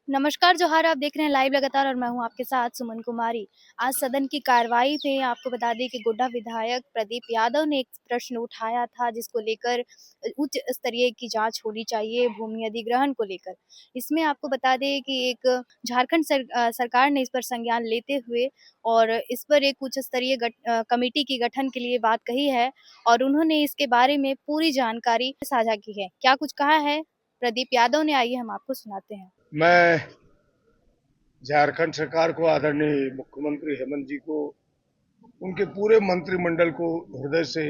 नमस्कार, जोहार। आप देख रहे हैं लाइव लगातार और मैं हूं आपके साथ सुमन कुमारी। आज सदन की कार्रवाई में आपको बता दें कि गोड्डा विधायक प्रदीप यादव ने एक प्रश्न उठाया था जिसको लेकर उच्च स्तरीय की जांच होनी चाहिए भूमि अधिग्रहण को लेकर। इसमें आपको बता दें कि एक झारखंड सरकार ने इस पर संज्ञान लेते हुए और इस पर एक उच्च स्तरीय कमेटी की गठन के लिए बात कही है और उन्होंने इसके बारे में पूरी जानकारी साझा की है। क्या कुछ कहा है प्रदीप यादव ने, आइए हम आपको सुनाते हैं। मैं झारखंड सरकार को, आदरणीय मुख्यमंत्री हेमंत जी को, उनके पूरे मंत्रिमंडल को हृदय से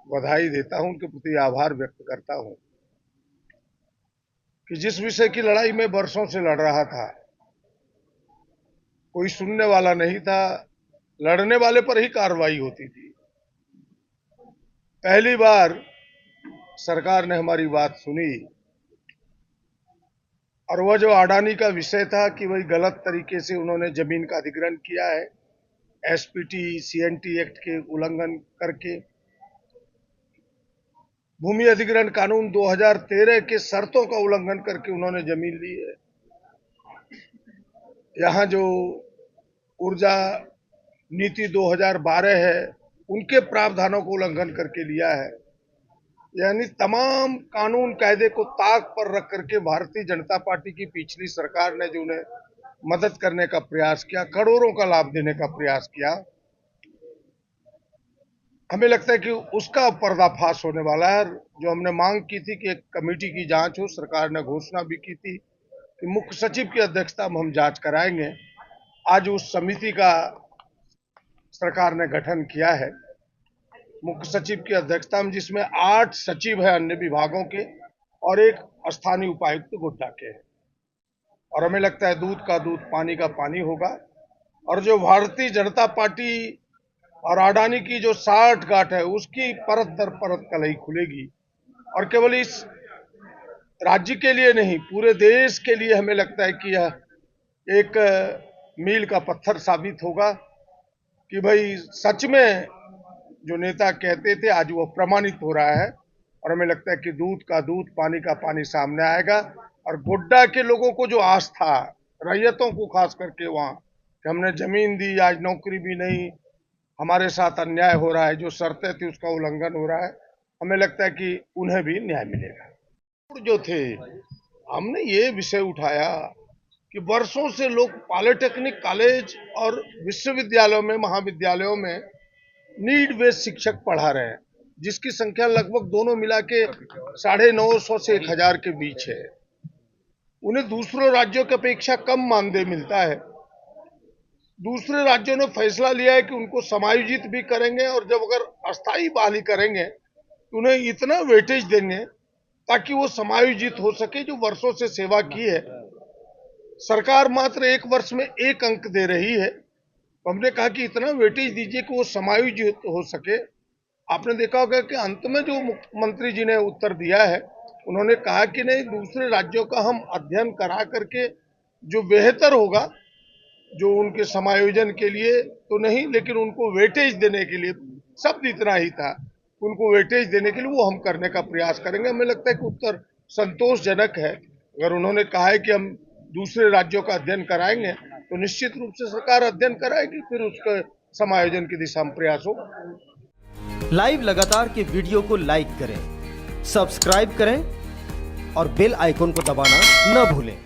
बधाई देता हूं, उनके प्रति आभार व्यक्त करता हूं कि जिस विषय की लड़ाई में वर्षों से लड़ रहा था, कोई सुनने वाला नहीं था, लड़ने वाले पर ही कार्रवाई होती थी। पहली बार सरकार ने हमारी बात सुनी और वह जो अडानी का विषय था कि वही गलत तरीके से उन्होंने जमीन का अधिग्रहण किया है, एसपीटी सीएनटी एक्ट के उल्लंघन करके, भूमि अधिग्रहण कानून 2013 के शर्तों का उल्लंघन करके उन्होंने जमीन ली है। यहाँ जो ऊर्जा नीति 2012 है, उनके प्रावधानों को उल्लंघन करके लिया है। यानी तमाम कानून कायदे को ताक पर रख करके भारतीय जनता पार्टी की पिछली सरकार ने जो उन्हें मदद करने का प्रयास किया, करोड़ों का लाभ देने का प्रयास किया, हमें लगता है कि उसका पर्दाफाश होने वाला है। जो हमने मांग की थी कि एक कमेटी की जांच हो, सरकार ने घोषणा भी की थी कि मुख्य सचिव की अध्यक्षता में हम जांच कराएंगे। आज उस समिति का सरकार ने गठन किया है मुख्य सचिव की अध्यक्षता में, जिसमें 8 सचिव है अन्य विभागों के और एक स्थानीय उपायुक्त गोड्डा के है। और हमें लगता है दूध का दूध पानी का पानी होगा। और जो भारतीय जनता पार्टी और अडानी की जो साठगांठ है, उसकी परत दर परत कलई खुलेगी और केवल इस राज्य के लिए नहीं, पूरे देश के लिए हमें लगता है कि यह एक मील का पत्थर साबित होगा कि भाई सच में जो नेता कहते थे आज वो प्रमाणित हो रहा है। और हमें लगता है कि दूध का दूध पानी का पानी सामने आएगा और गोड्डा के लोगों को जो आस्था, रैयतों को खास करके वहां कि हमने जमीन दी, आज नौकरी भी नहीं, हमारे साथ अन्याय हो रहा है, जो शर्तें थी उसका उल्लंघन हो रहा है, हमें लगता है कि उन्हें भी न्याय मिलेगा। जो थे, हमने ये विषय उठाया कि वर्षों से लोग पॉलिटेक्निक कॉलेज और विश्वविद्यालयों में, महाविद्यालयों में नीड बेस्ड शिक्षक पढ़ा रहे हैं, जिसकी संख्या लगभग दोनों मिला के 950 से 1000 के बीच है। उन्हें दूसरों राज्यों की अपेक्षा कम मानदेय मिलता है। दूसरे राज्यों ने फैसला लिया है कि उनको समायोजित भी करेंगे और जब अगर अस्थायी बहाली करेंगे तो उन्हें इतना वेटेज देंगे ताकि वो समायोजित हो सके जो वर्षों से सेवा की है। सरकार मात्र 1 वर्ष में 1 अंक दे रही है, तो हमने कहा कि इतना वेटेज दीजिए कि वो समायोजित हो सके। आपने देखा होगा कि अंत में जो मुख्यमंत्री जी ने उत्तर दिया है, उन्होंने कहा कि नहीं, दूसरे राज्यों का हम अध्ययन करा करके जो बेहतर होगा, जो उनके समायोजन के लिए तो नहीं, लेकिन उनको वेटेज देने के लिए, शब्द इतना ही था, उनको वेटेज देने के लिए वो हम करने का प्रयास करेंगे। हमें लगता है कि उत्तर संतोषजनक है। अगर उन्होंने कहा है कि हम दूसरे राज्यों का अध्ययन कराएंगे तो निश्चित रूप से सरकार अध्ययन कराएगी, फिर उसके समायोजन की दिशा में प्रयास होगा। लाइव लगातार के वीडियो को लाइक करें, सब्सक्राइब करें और बेल आइकन को दबाना न भूलें।